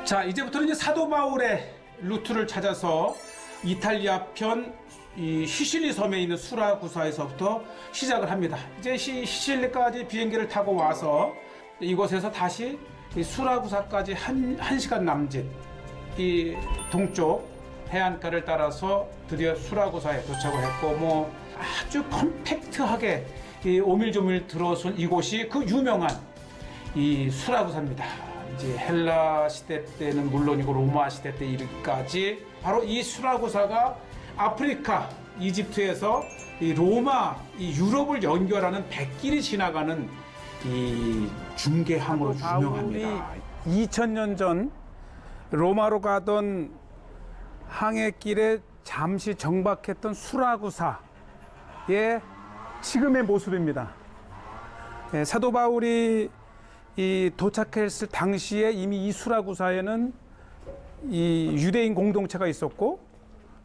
자, 이제부터는 이제 사도 바울의 루트를 찾아서 이탈리아 편 이 시실리 섬에 있는 수라구사에서부터 시작을 합니다. 이제 시실리까지 비행기를 타고 와서 이곳에서 다시 이 수라구사까지 한 시간 남짓 이 동쪽 해안가를 따라서 드디어 수라구사에 도착을 했고, 뭐 아주 컴팩트하게 이 오밀조밀 들어선 이곳이 그 유명한 이 수라구사입니다. 이제 헬라 시대 때는 물론이고 로마 시대 때 이르기까지 바로 이 수라구사가 아프리카 이집트에서 이 로마 이 유럽을 연결하는 백길이 지나가는 이 중개항으로 유명합니다. 2000년 전 로마로 가던 항해길에 잠시 정박했던 수라구사의 지금의 모습입니다. 사도 바울이 이 도착했을 당시에 이미 이 수라구사에는 이 유대인 공동체가 있었고,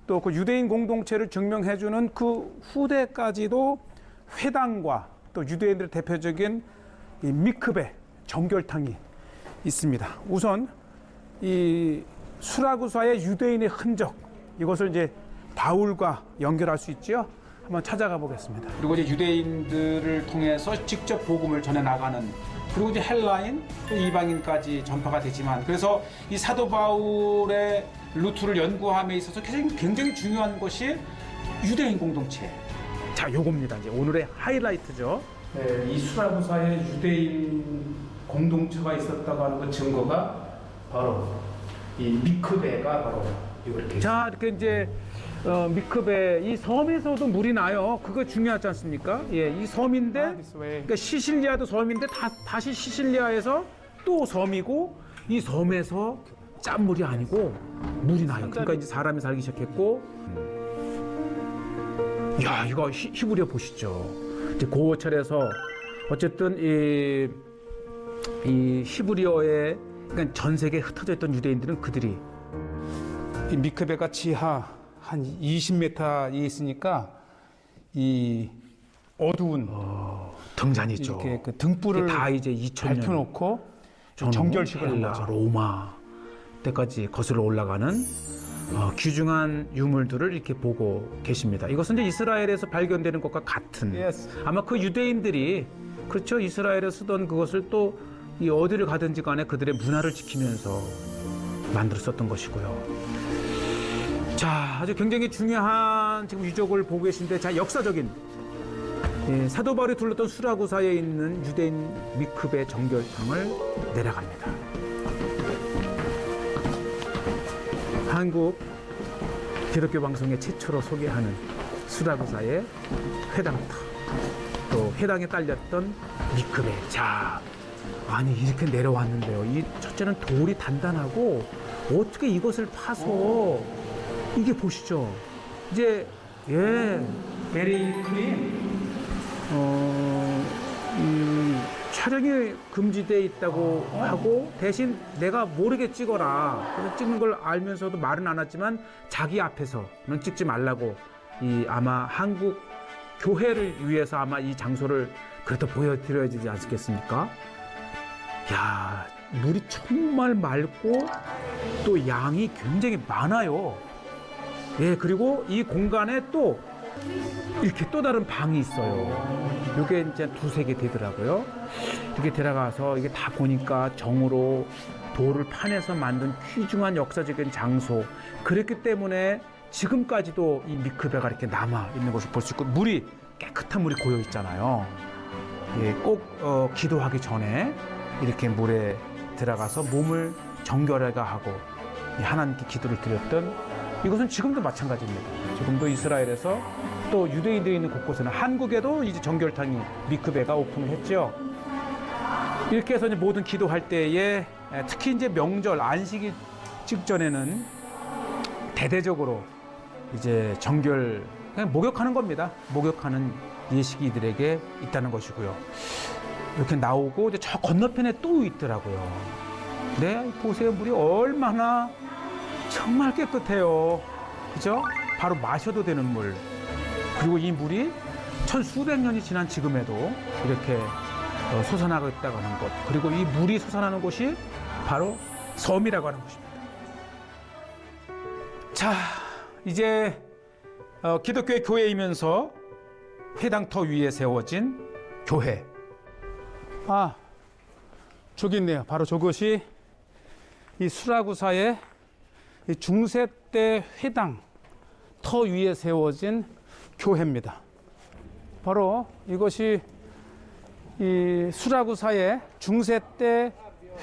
또 그 유대인 공동체를 증명해주는 그 후대까지도 회당과 또 유대인들의 대표적인 이 미크베 정결탕이 있습니다. 우선 이 수라구사의 유대인의 흔적, 이것을 이제 바울과 연결할 수 있죠. 한번 찾아가 보겠습니다. 그리고 이제 유대인들을 통해서 직접 복음을 전해 나가는, 그리고 이제 헬라인 또 이방인까지 전파가 되지만, 그래서 이 사도 바울의 루트를 연구함에 있어서 굉장히 중요한 것이 유대인 공동체. 자, 요겁니다. 이제 오늘의 하이라이트죠. 네, 이 수라구사에 유대인 공동체가 있었다고 하는 그 증거가 바로 이 미크베가 바로 이렇게. 자, 이렇게 이제 미크베 이 섬에서도 물이 나요. 그거 중요하지 않습니까? 예, 이 섬인데, 그러니까 시실리아도 섬인데 다시 시실리아에서 또 섬이고, 이 섬에서 짠물이 아니고 물이 나요. 그러니까 이제 사람이 살기 시작했고, 야, 이거 히브리어 보시죠. 이제 고어철에서 어쨌든 이 히브리어에, 그러니까 전 세계에 흩어져 있던 유대인들은 그들이 이 미크베가 지하 한 20m에 있으니까 이 어두운 등잔이죠. 이렇게 그 등불을 다 이제 2000년 밝혀놓고 정결식을 한 거죠. 로마 때까지 거슬러 올라가는 귀중한 유물들을 이렇게 보고 계십니다. 이것은 이제 이스라엘에서 발견되는 것과 같은, 아마 그 유대인들이, 그렇죠, 이스라엘에 쓰던 그것을 또 이 어디를 가든지 간에 그들의 문화를 지키면서 만들었었던 것이고요. 자, 아주 굉장히 중요한 지금 유적을 보고 계신데, 자, 역사적인 사도 바울이 둘렀던 수라구사에 있는 유대인 미크베 정결탕을 내려갑니다. 한국 기독교 방송에 최초로 소개하는 수라구사의 회당터, 또 회당에 딸렸던 미크베. 자, 아니 이렇게 내려왔는데요. 이 첫째는 돌이 단단하고 어떻게 이것을 파서 이게 보시죠. 이제 베리 크림 촬영이 금지되어 있다고 하고, 대신 내가 모르게 찍어라. 그래서 찍는 걸 알면서도 말은 안 했지만 자기 앞에서는 찍지 말라고, 이 아마 한국 교회를 위해서 아마 이 장소를 그래도 보여드려야 되지 않겠습니까? 야, 물이 정말 맑고 또 양이 굉장히 많아요. 예, 그리고 이 공간에 또 이렇게 또 다른 방이 있어요. 이게 이제 두세 개 되더라고요. 이렇게 들어가서 이게 다 보니까 정으로 돌을 파내서 만든 귀중한 역사적인 장소. 그렇기 때문에 지금까지도 이 미크베가 이렇게 남아 있는 것을 볼 수 있고, 물이 깨끗한 물이 고여 있잖아요. 예, 꼭 기도하기 전에 이렇게 물에 들어가서 몸을 정결하게 하고 하나님께 기도를 드렸던, 이것은 지금도 마찬가지입니다. 지금도 이스라엘에서 또 유대인들이 있는 곳곳에는, 한국에도 이제 정결탕이 미크베가 오픈을 했죠. 이렇게 해서 이제 모든 기도할 때에, 특히 이제 명절 안식일 직전에는 대대적으로 이제 정결, 그냥 목욕하는 겁니다. 목욕하는 예식이 이들에게 있다는 것이고요. 이렇게 나오고 이제 저 건너편에 또 있더라고요. 네, 보세요. 물이 얼마나 정말 깨끗해요. 그죠? 바로 마셔도 되는 물. 그리고 이 물이 천수백 년이 지난 지금에도 이렇게 솟아나고 있다고 하는 것. 그리고 이 물이 솟아나는 곳이 바로 섬이라고 하는 곳입니다. 자, 이제 기독교의 교회이면서 회당터 위에 세워진 교회. 아, 저기 있네요. 바로 저것이 이 수라구사의 이 중세 때 회당 터 위에 세워진 교회입니다. 바로 이것이 이 수라구사의 중세 때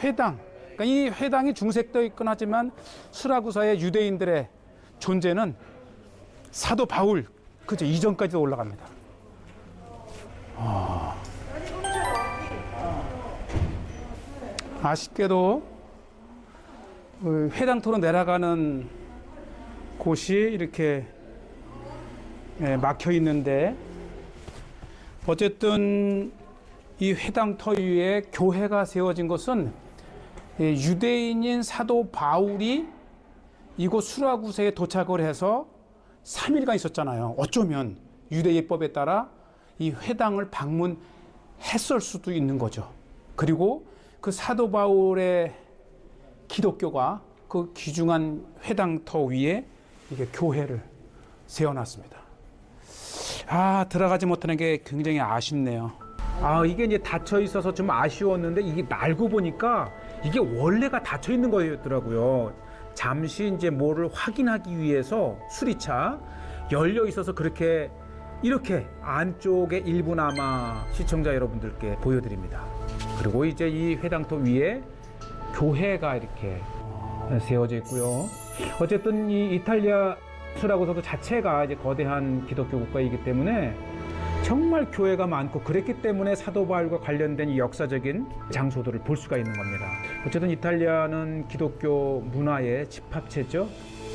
회당. 그러니까 이 회당이 중세도 있긴 하지만 수라구사의 유대인들의 존재는 사도 바울 그죠 이전까지도 올라갑니다. 아쉽게도 회당터로 내려가는 곳이 이렇게 막혀 있는데 어쨌든 이 회당터 위에 교회가 세워진 것은 유대인인 사도 바울이 이곳 수라구사에 도착을 해서 3일간 있었잖아요. 어쩌면 유대예법에 따라 이 회당을 방문했을 수도 있는 거죠. 그리고 그 사도 바울의 기독교가 그 귀중한 회당터 위에 이게 교회를 세워놨습니다. 들어가지 못하는 게 굉장히 아쉽네요. 이게 이제 닫혀 있어서 좀 아쉬웠는데 이게 알고 보니까 이게 원래가 닫혀 있는 거였더라고요. 잠시 이제 뭐를 확인하기 위해서 수리차 열려 있어서 그렇게 이렇게 안쪽의 일부나마 시청자 여러분들께 보여드립니다. 그리고 이제 이 회당터 위에 교회가 이렇게 세워져 있고요. 어쨌든 이 이탈리아 수라구사도 자체가 이제 거대한 기독교 국가이기 때문에 정말 교회가 많고 그랬기 때문에 사도 바울과 관련된 이 역사적인 장소들을 볼 수가 있는 겁니다. 어쨌든 이탈리아는 기독교 문화의 집합체죠.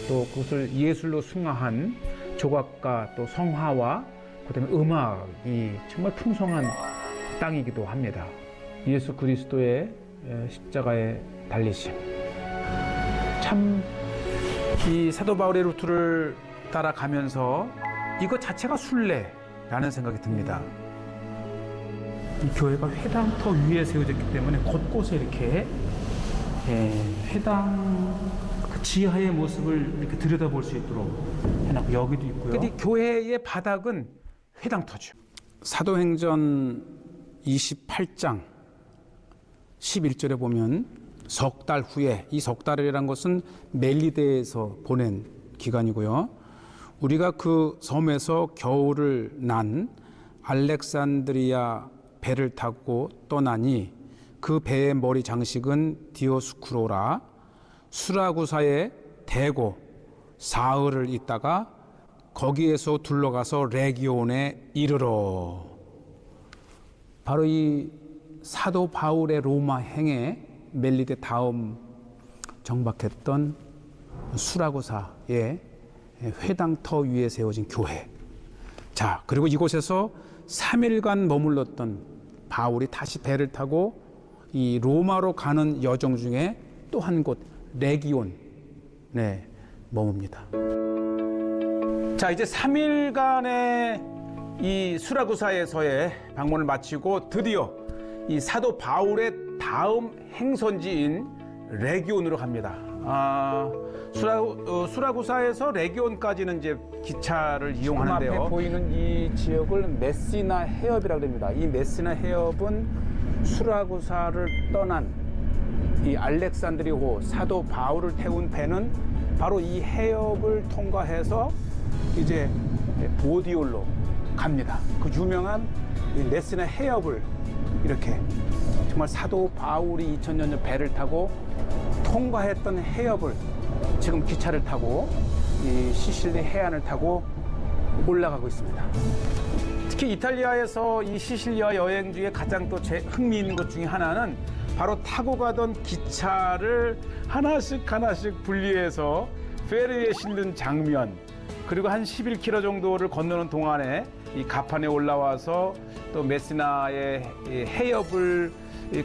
또 그것을 예술로 승화한 조각과 또 성화와 그다음에 음악이 정말 풍성한 땅이기도 합니다. 예수 그리스도의 십자가의 달리심. 참 이 사도 바울의 루트를 따라가면서 이것 자체가 순례라는 생각이 듭니다. 이 교회가 회당터 위에 세워졌기 때문에 곳곳에 이렇게 회당 그 지하의 모습을 이렇게 들여다볼 수 있도록 해놨고 여기도 있고요. 이 교회의 바닥은 회당터죠. 사도행전 28장 11절에 보면 석 달 후에, 이 석 달이라는 것은 멜리데에서 보낸 기간이고요. 우리가 그 섬에서 겨울을 난 알렉산드리아 배를 타고 떠나니 그 배의 머리 장식은 디오스쿠로라. 수라구사에 대고 사흘을 있다가 거기에서 둘러가서 레기온에 이르러. 바로 이 사도 바울의 로마 행에 멜리데 다음 정박했던 수라구사의 회당터 위에 세워진 교회. 자, 그리고 이곳에서 3일간 머물렀던 바울이 다시 배를 타고 이 로마로 가는 여정 중에 또 한 곳 레기온 머뭅니다. 자, 이제 3일간의 이 수라구사에서의 방문을 마치고 드디어 이 사도 바울의 다음 행선지인 레기온으로 갑니다. 수라구사에서 레기온까지는 이제 기차를 이용하는데요. 앞에 보이는 이 지역을 메시나 해협이라고 합니다. 이 메시나 해협은 수라구사를 떠난 이 알렉산드리호 사도 바울을 태운 배는 바로 이 해협을 통과해서 이제 보디올로 갑니다. 그 유명한 이 메시나 해협을 이렇게 정말 사도 바울이 2000년 전 배를 타고 통과했던 해협을 지금 기차를 타고 이 시실리 해안을 타고 올라가고 있습니다. 특히 이탈리아에서 이 시실리아 여행 중에 가장 또 흥미있는 것 중에 하나는 바로 타고 가던 기차를 하나씩 분리해서 페리에 실는 장면, 그리고 한 11km 정도를 건너는 동안에 이 가판에 올라와서 또 메시나의 해협을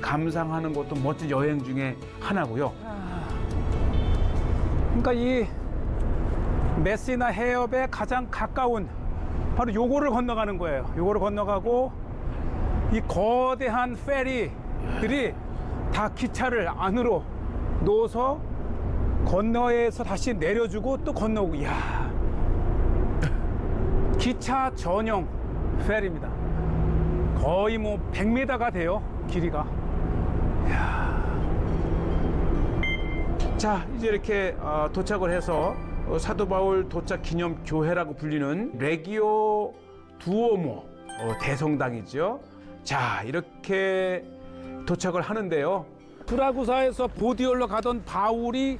감상하는 것도 멋진 여행 중에 하나고요. 그러니까 이 메시나 해협에 가장 가까운 바로 요거를 건너가는 거예요. 요거를 건너가고 이 거대한 페리들이 다 기차를 안으로 놓아서 건너에서 다시 내려주고 또 건너오고. 이야, 기차 전용 페리입니다. 거의 뭐 100m가 돼요, 길이가. 이야. 자, 이제 이렇게 도착을 해서 사도 바울 도착 기념 교회라고 불리는 레기오 두오모 대성당이죠. 자, 이렇게 도착을 하는데요. 수라구사에서 보디올로 가던 바울이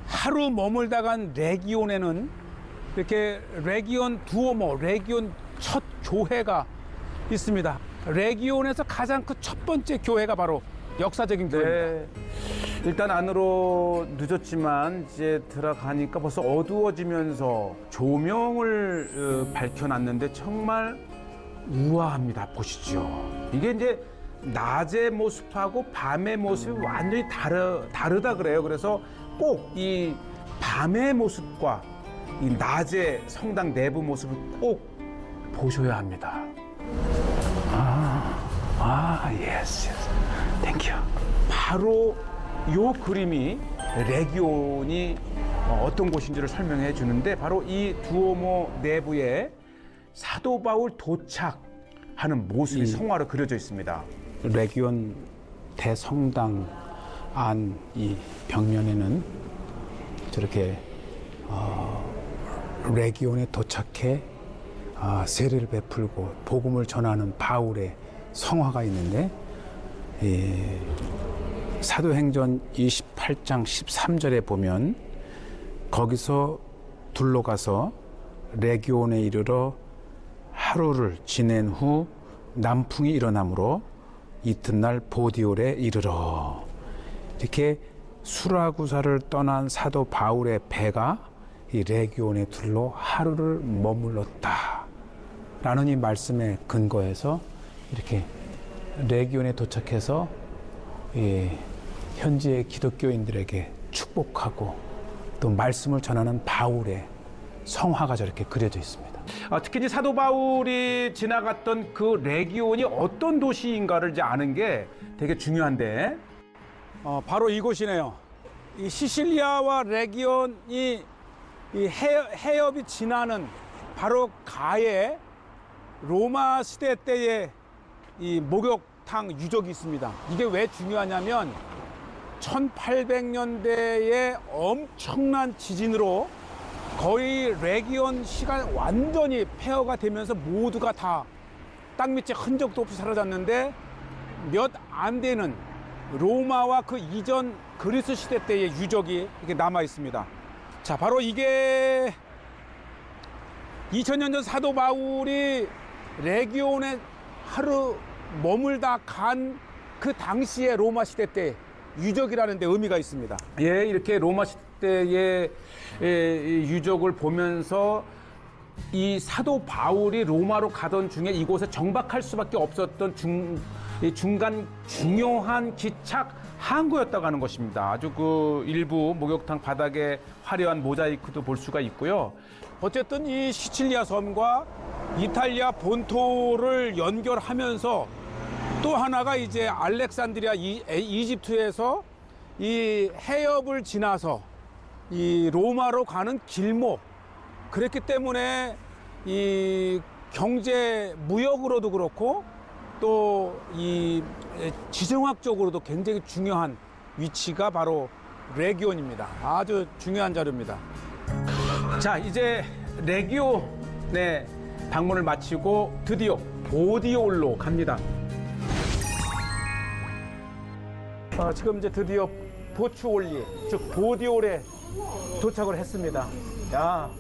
하루 머물다 간 레기온에는 이렇게 레기온 두오모, 레기온 첫 교회가 있습니다. 레기온에서 가장 큰 첫 번째 교회가 바로 역사적인 교회입니다. 일단 안으로 늦었지만 이제 들어가니까 벌써 어두워지면서 조명을 밝혀놨는데 정말 우아합니다. 보시죠. 이게 이제 낮의 모습하고 밤의 모습이 완전히 다르다 그래요. 그래서 꼭 이 밤의 모습과 이 낮의 성당 내부 모습을 꼭 보셔야 합니다. 예스. 땡큐. 바로 요 그림이 레기온이 어떤 곳인지를 설명해 주는데, 바로 이 두오모 내부에 사도 바울 도착하는 모습이 성화로 그려져 있습니다. 레기온 대성당 안 이 벽면에는 저렇게 레기온에 도착해 세례를 베풀고 복음을 전하는 바울의 성화가 있는데, 사도행전 28장 13절에 보면 거기서 둘러가서 레기온에 이르러 하루를 지낸 후 남풍이 일어나므로 이튿날 보디올에 이르러, 이렇게 수라구사를 떠난 사도 바울의 배가 이 레기온에 둘러 하루를 머물렀다 라는 이 말씀에 근거해서 이렇게 레기온에 도착해서 현지의 기독교인들에게 축복하고 또 말씀을 전하는 바울의 성화가 저렇게 그려져 있습니다. 특히 이제 사도 바울이 지나갔던 그 레기온이 어떤 도시인가를 이제 아는 게 되게 중요한데, 바로 이곳이네요. 이 시실리아와 레기온이 이 해협이 지나는 바로 가에 로마 시대 때의 이 목욕탕 유적이 있습니다. 이게 왜 중요하냐면 1800년대의 엄청난 지진으로 거의 레기온 시가 완전히 폐허가 되면서 모두가 다 땅 밑에 흔적도 없이 사라졌는데, 몇 안 되는 로마와 그 이전 그리스 시대 때의 유적이 이렇게 남아 있습니다. 자, 바로 이게 2000년 전 사도 바울이 레기온에 하루 머물다 간 그 당시의 로마 시대 때 유적이라는 데 의미가 있습니다. 예, 이렇게 로마 시대의 유적을 보면서 이 사도 바울이 로마로 가던 중에 이곳에 정박할 수밖에 없었던 중간 중요한 기착 항구였다고 하는 것입니다. 아주 그 일부 목욕탕 바닥에 화려한 모자이크도 볼 수가 있고요. 어쨌든 이 시칠리아 섬과 이탈리아 본토를 연결하면서 또 하나가 이제 알렉산드리아 이집트에서 이 해협을 지나서 이 로마로 가는 길목, 그랬기 때문에 이 경제 무역으로도 그렇고 또 이 지정학적으로도 굉장히 중요한 위치가 바로 레기온입니다. 아주 중요한 자료입니다. 자, 이제 레기온의 방문을 마치고 드디어 보디올로 갑니다. 지금 이제 드디어 보추올리, 즉 보디올에 도착을 했습니다. 자,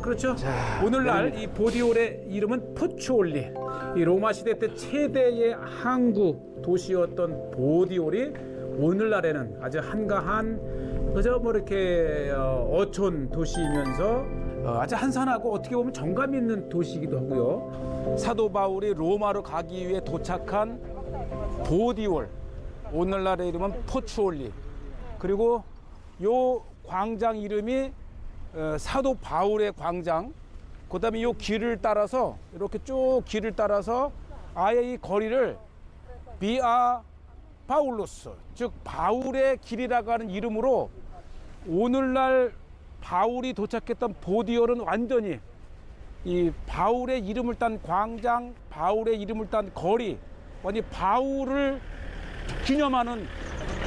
그렇죠. 오늘날 이 보디올의 이름은 포추올리. 이 로마 시대 때 최대의 항구 도시였던 보디올이 오늘날에는 아주 한가한 그저 뭐 이렇게 어촌 도시이면서 아주 한산하고 어떻게 보면 정감 있는 도시이기도 하고요. 사도 바울이 로마로 가기 위해 도착한 보디올, 오늘날의 이름은 포추올리. 그리고 요 광장 이름이 사도 바울의 광장. 그다음에 이 길을 따라서 이렇게 쭉 길을 따라서 아예 이 거리를 비아 바울로스, 즉 바울의 길이라고 하는 이름으로 오늘날 바울이 도착했던 보디올은 완전히 이 바울의 이름을 딴 광장, 바울의 이름을 딴 거리, 완전히 바울을 기념하는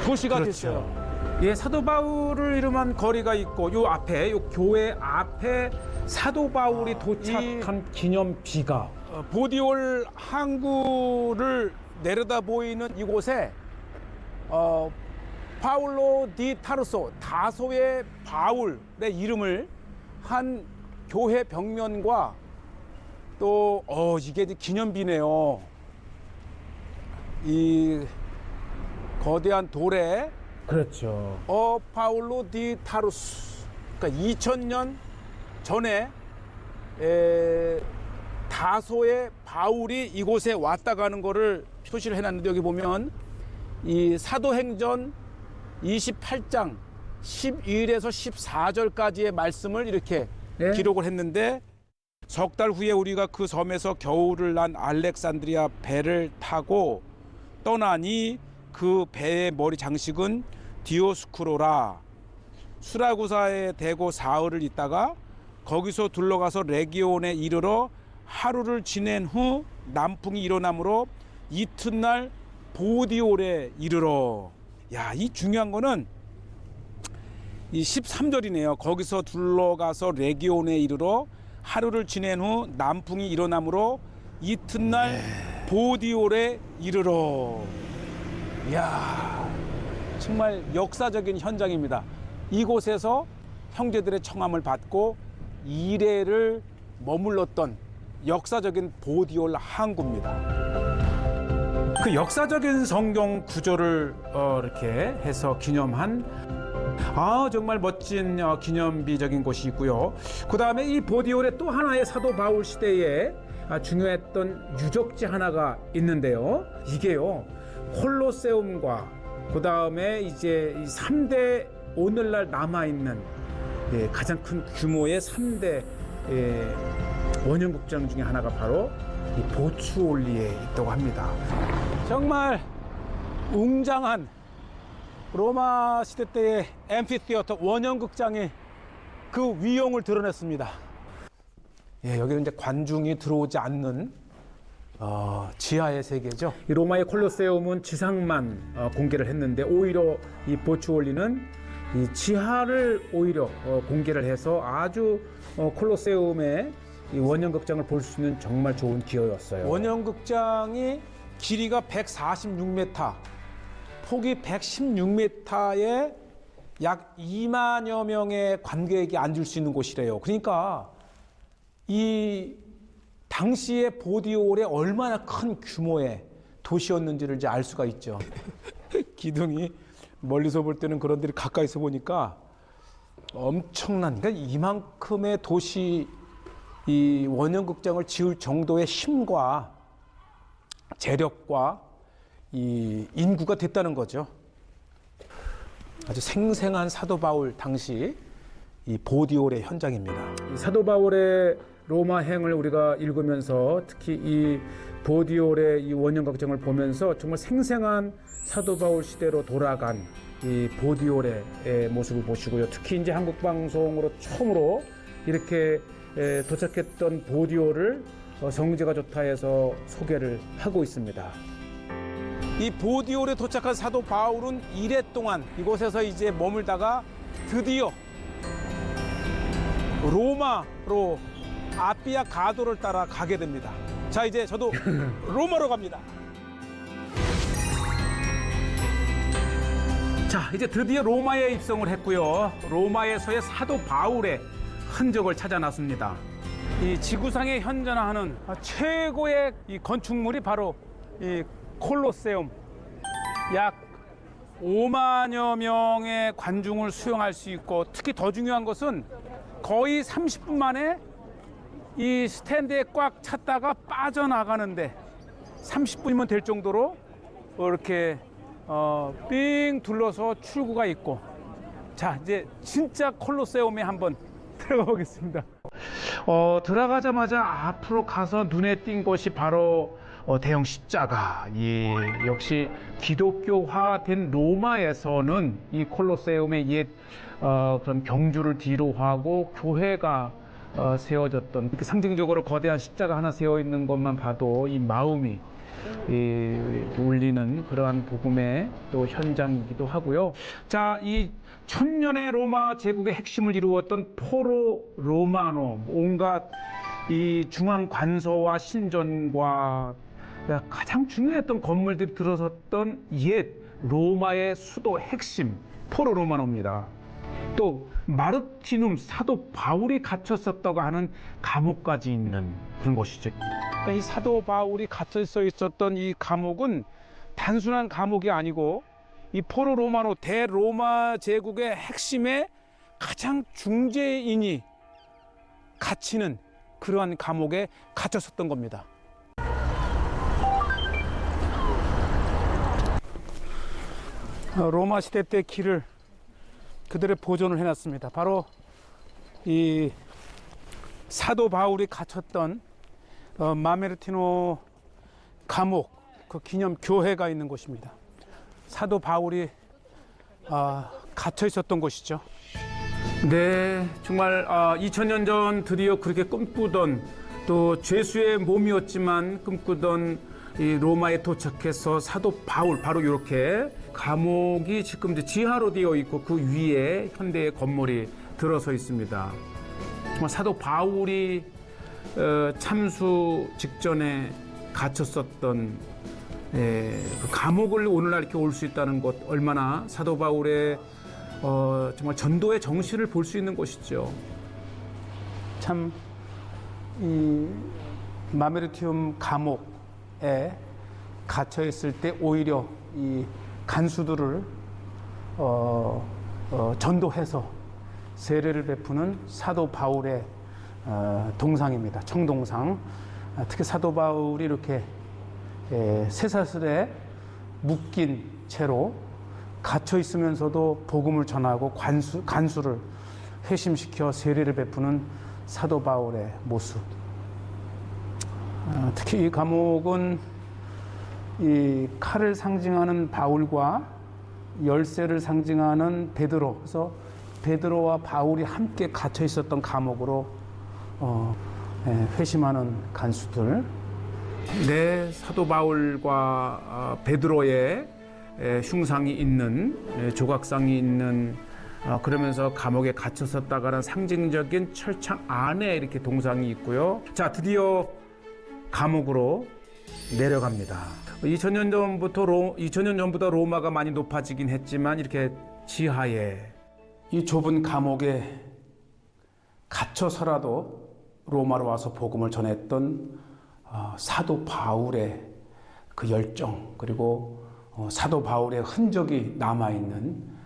도시가 됐어요. 예, 사도 바울을 이름한 거리가 있고 요 앞에 요 교회 앞에 사도 바울이 도착한 기념비가 보디올 항구를 내려다 보이는 이곳에 파울로 디 타르소, 다소의 바울의 이름을 한 교회 벽면과 또 이게 기념비네요. 이 거대한 돌에 그렇죠. 파울로 디 타르스. 그러니까 2000년 전에 다소의 바울이 이곳에 왔다 가는 거를 표시를 해놨는데 여기 보면 이 사도행전 28장 12일에서 14절까지의 말씀을 이렇게 기록을 했는데 석 달 후에 우리가 그 섬에서 겨울을 난 알렉산드리아 배를 타고 떠나니 그 배의 머리 장식은 디오스쿠로라. 수라구사에 대고 사흘을 있다가 거기서 둘러가서 레기온에 이르러 하루를 지낸 후 남풍이 일어나므로 이튿날 보디올에 이르러. 야, 이 중요한 거는 이 13절이네요. 거기서 둘러가서 레기온에 이르러 하루를 지낸 후 남풍이 일어나므로 이튿날 보디올에 이르러. 이야, 정말 역사적인 현장입니다. 이곳에서 형제들의 청함을 받고 2일을 머물렀던 역사적인 보디올 항구입니다. 그 역사적인 성경 구조를 이렇게 해서 기념한 정말 멋진 기념비적인 곳이 있고요. 그 다음에 이 보디올에 또 하나의 사도 바울 시대에 중요했던 유적지 하나가 있는데요. 이게요, 콜로세움과 그 다음에 이제 이 3대 오늘날 남아있는 가장 큰 규모의 3대 원형극장 중에 하나가 바로 이 보추올리에 있다고 합니다. 정말 웅장한 로마 시대 때의 앰피티어터 원형극장이 그 위용을 드러냈습니다. 여기는 이제 관중이 들어오지 않는 지하의 세계죠. 이 로마의 콜로세움은 지상만 공개를 했는데 오히려 이 보추올리는 이 지하를 오히려 공개를 해서 아주 콜로세움의 이 원형극장을 볼 수 있는 정말 좋은 기회였어요. 원형극장이 길이가 146m, 폭이 116m에 약 2만여 명의 관객이 앉을 수 있는 곳이래요. 그러니까 이 당시의 보디올에 얼마나 큰 규모의 도시였는지를 이제 알 수가 있죠. 기둥이 멀리서 볼 때는 그런데 가까이서 보니까 엄청난, 그러니까 이만큼의 도시, 이 원형극장을 지을 정도의 힘과 재력과 이 인구가 됐다는 거죠. 아주 생생한 사도 바울 당시 이 보디올의 현장입니다. 이 사도 바울의 로마행을 우리가 읽으면서 특히 이 보디올의 이 원형극장을 보면서 정말 생생한 사도 바울 시대로 돌아간 이 보디올의 모습을 보시고요. 특히 이제 한국 방송으로 처음으로 이렇게 도착했던 보디올을 성지가 좋다 해서 소개를 하고 있습니다. 이 보디올에 도착한 사도 바울은 1회 동안 이곳에서 이제 머물다가 드디어 로마로 아피아 가도를 따라 가게 됩니다. 자, 이제 저도 로마로 갑니다. 자, 이제 드디어 로마에 입성을 했고요. 로마에서의 사도 바울의 흔적을 찾아 나섭니다. 이 지구상에 현존하는 최고의 이 건축물이 바로 이 콜로세움. 약 5만여 명의 관중을 수용할 수 있고, 특히 더 중요한 것은 거의 30분 만에 이 스탠드에 꽉 찼다가 빠져나가는데 30분이면 될 정도로 이렇게 삥 둘러서 출구가 있고. 자, 이제 진짜 콜로세움에 한번 들어가 보겠습니다. 들어가자마자 앞으로 가서 눈에 띈 것이 바로 대형 십자가. 역시 기독교화된 로마에서는 이 콜로세움의 옛 그런 경주를 뒤로하고 교회가 세워졌던, 이렇게 상징적으로 거대한 십자가 하나 세워 있는 것만 봐도 이 마음이 울리는 그러한 복음의 또 현장이기도 하고요. 자, 이 천년의 로마 제국의 핵심을 이루었던 포로 로마노, 온갖 이 중앙 관서와 신전과 가장 중요했던 건물들이 들어섰던 옛 로마의 수도 핵심 포로 로마노입니다. 또 마르티눔 사도 바울이 갇혔었다고 하는 감옥까지 있는 그런 곳이죠. 그러니까 이 사도 바울이 갇혀 있었던 이 감옥은 단순한 감옥이 아니고 이 포로 로마노 대로마 제국의 핵심의 가장 중재인이 갇히는 그러한 감옥에 갇혔었던 겁니다. 로마 시대 때 길을 그들의 보존을 해놨습니다. 바로 이 사도 바울이 갇혔던 마메르티노 감옥 그 기념 교회가 있는 곳입니다. 사도 바울이 갇혀 있었던 곳이죠. 네, 정말 2000년 전 드디어 그렇게 꿈꾸던, 또 죄수의 몸이었지만 꿈꾸던 이 로마에 도착해서 사도 바울, 바로 이렇게 감옥이 지금 이제 지하로 되어 있고 그 위에 현대의 건물이 들어서 있습니다. 정말 사도 바울이 참수 직전에 갇혔었던 그 감옥을 오늘날 이렇게 올 수 있다는 것, 얼마나 사도 바울의 정말 전도의 정신을 볼 수 있는 곳이죠. 참 이 마메르티움 감옥에 갇혀 있을 때 오히려 이 간수들을 전도해서 세례를 베푸는 사도 바울의 동상입니다. 청동상. 특히 사도 바울이 이렇게 쇠사슬에 묶인 채로 갇혀 있으면서도 복음을 전하고 간수를 회심시켜 세례를 베푸는 사도 바울의 모습. 특히 이 감옥은 이 칼을 상징하는 바울과 열쇠를 상징하는 베드로, 그래서 베드로와 바울이 함께 갇혀 있었던 감옥으로 회심하는 간수들. 네, 사도 바울과 베드로의 흉상이 있는, 조각상이 있는, 그러면서 감옥에 갇혔었다가는 상징적인 철창 안에 이렇게 동상이 있고요. 자, 드디어 감옥으로 내려갑니다. 2000년 전보다 로마가 많이 높아지긴 했지만 이렇게 지하에 이 좁은 감옥에 갇혀서라도 로마로 와서 복음을 전했던 사도 바울의 그 열정, 그리고 사도 바울의 흔적이 남아있는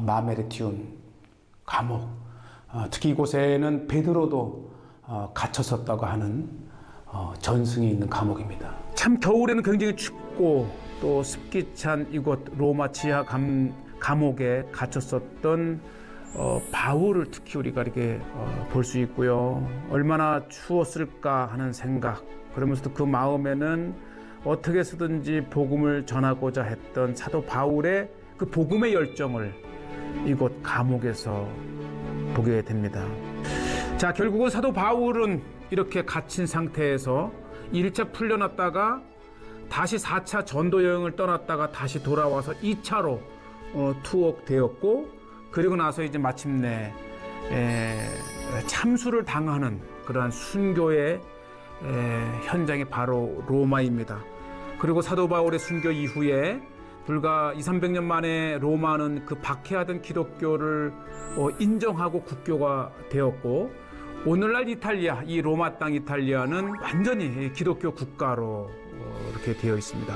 마메르티움 감옥, 특히 이곳에는 베드로도 갇혔었다고 하는 전승이 있는 감옥입니다. 참 겨울에는 굉장히 춥고 또 습기 찬 이곳 로마 지하 감옥에 갇혔었던 바울을 특히 우리가 이렇게 볼 수 있고요. 얼마나 추웠을까 하는 생각, 그러면서도 그 마음에는 어떻게 해서든지 복음을 전하고자 했던 사도 바울의 그 복음의 열정을 이곳 감옥에서 보게 됩니다. 자, 결국은 사도 바울은 이렇게 갇힌 상태에서 1차 풀려났다가 다시 4차 전도 여행을 떠났다가 다시 돌아와서 2차로 투옥되었고, 그리고 나서 이제 마침내 참수를 당하는 그러한 순교의 현장이 바로 로마입니다. 그리고 사도 바울의 순교 이후에 불과 200~300년 만에 로마는 그 박해하던 기독교를 인정하고 국교가 되었고, 오늘날 이탈리아, 이 로마 땅 이탈리아는 완전히 기독교 국가로 이렇게 되어 있습니다.